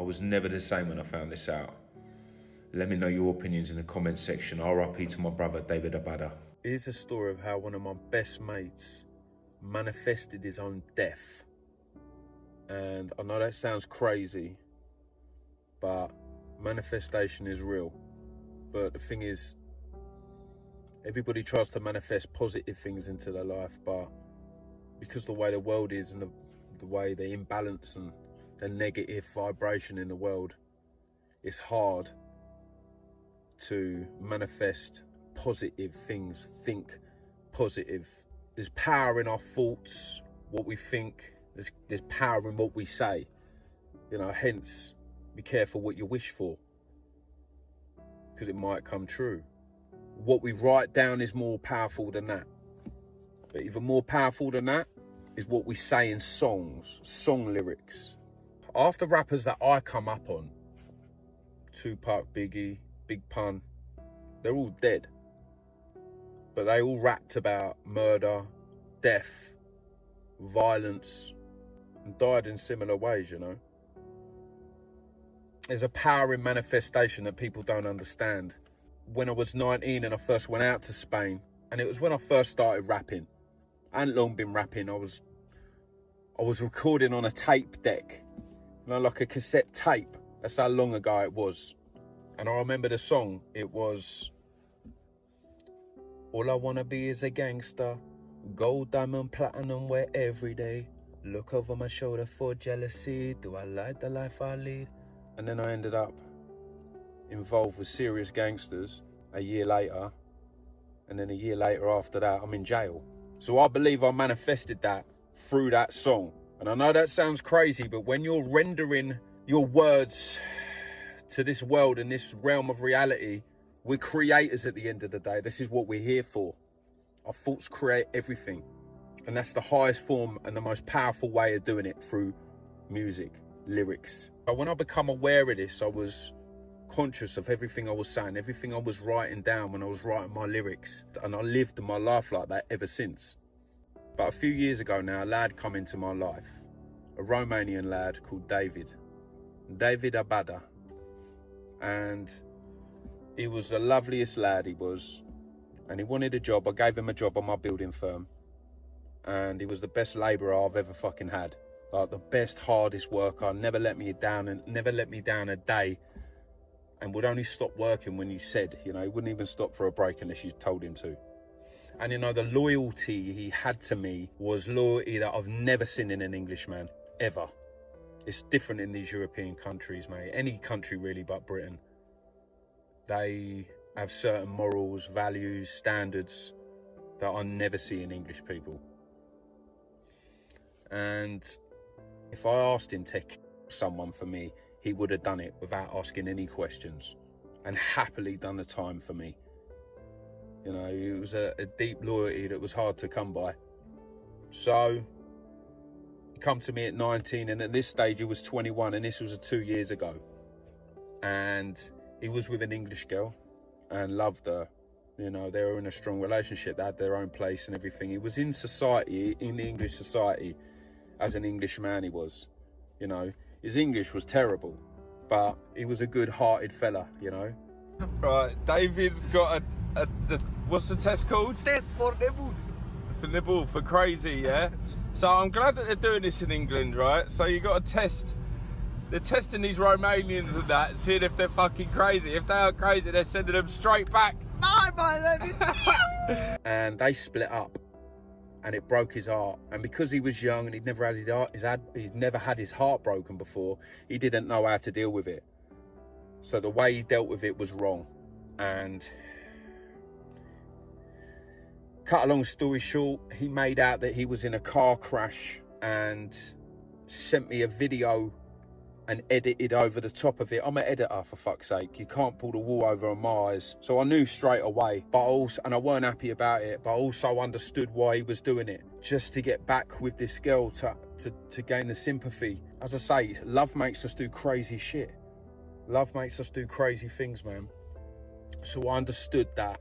was never the same when I found this out. Let me know your opinions in the comments section. RIP to my brother, David Abada. Here's a story of how one of my best mates manifested his own death. And I know that sounds crazy, but manifestation is real. But the thing is, everybody tries to manifest positive things into their life, but because the way the world is and the way the imbalance and the negative vibration in the world, it's hard to manifest positive things, think positive. There's power in our thoughts, what we think. There's power in what we say. You know, hence, be careful what you wish for, because it might come true. What we write down is more powerful than that. But even more powerful than that is what we say in songs, song lyrics. Half the rappers that I come up on, Tupac, Biggie, Big Pun, they're all dead. But they all rapped about murder, death, violence, and died in similar ways, you know. There's a power in manifestation that people don't understand. When I was 19 and I first went out to Spain, and it was when I first started rapping. I hadn't long been rapping. I was recording on a tape deck, you know, like a cassette tape. That's how long ago it was. And I remember the song. It was, all I wanna be is a gangster, gold, diamond, platinum, wear every day. Look over my shoulder for jealousy. Do I like the life I lead? And then I ended up involved with serious gangsters a year later. And then a year later after that, I'm in jail. So I believe I manifested that through that song. And I know that sounds crazy, but when you're rendering your words to this world and this realm of reality, we're creators at the end of the day. This is what we're here for. Our thoughts create everything. And that's the highest form and the most powerful way of doing it, through music, lyrics. But when I become aware of this, I was conscious of everything I was saying, everything I was writing down when I was writing my lyrics. And I lived my life like that ever since. But a few years ago now, a lad come into my life. A Romanian lad called David Abada. And he was the loveliest lad, he was. And he wanted a job. I gave him a job on my building firm. And he was the best labourer I've ever fucking had. Like the best, hardest worker. Never let me down a day. And would only stop working when you said, you know, he wouldn't even stop for a break unless you told him to. And you know, the loyalty he had to me was loyalty that I've never seen in an Englishman, ever. It's different in these European countries, mate. Any country really but Britain. They have certain morals, values, standards that I never see in English people. And if I asked him to kill someone for me, he would have done it without asking any questions, and happily done the time for me. You know, it was a deep loyalty that was hard to come by. So he come to me at 19, and at this stage he was 21, and this was 2 years ago. And he was with an English girl and loved her. You know, they were in a strong relationship. They had their own place and everything. He was in society, in the English society, as an English man he was. You know, his English was terrible, but he was a good-hearted fella, you know. Right, David's got what's the test called? Test for nibble. For nibble, for crazy, yeah? So I'm glad that they're doing this in England, right? So you got to test. They're testing these Romanians and that, seeing if they're fucking crazy. If they are crazy, they're sending them straight back. And they split up, and it broke his heart. And because he was young and he'd never had his heart broken before, he didn't know how to deal with it. So the way he dealt with it was wrong. And cut a long story short, he made out that he was in a car crash and sent me a video and edited over the top of it. I'm an editor, for fuck's sake. You can't pull the wool over my eyes. So I knew straight away, and I weren't happy about it, but I also understood why he was doing it, just to get back with this girl, to gain the sympathy. As I say, love makes us do crazy shit. Love makes us do crazy things, man. So I understood that.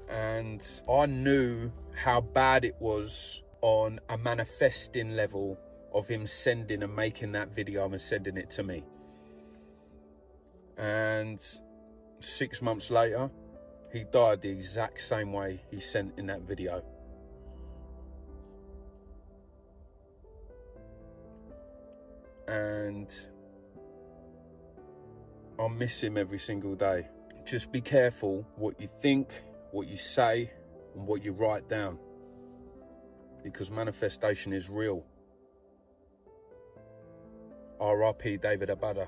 And I knew how bad it was on a manifesting level, of him sending and making that video and sending it to me. And 6 months later, he died the exact same way he sent in that video. And I miss him every single day. Just be careful what you think, what you say, and what you write down, because manifestation is real. R.I.P. David Abada.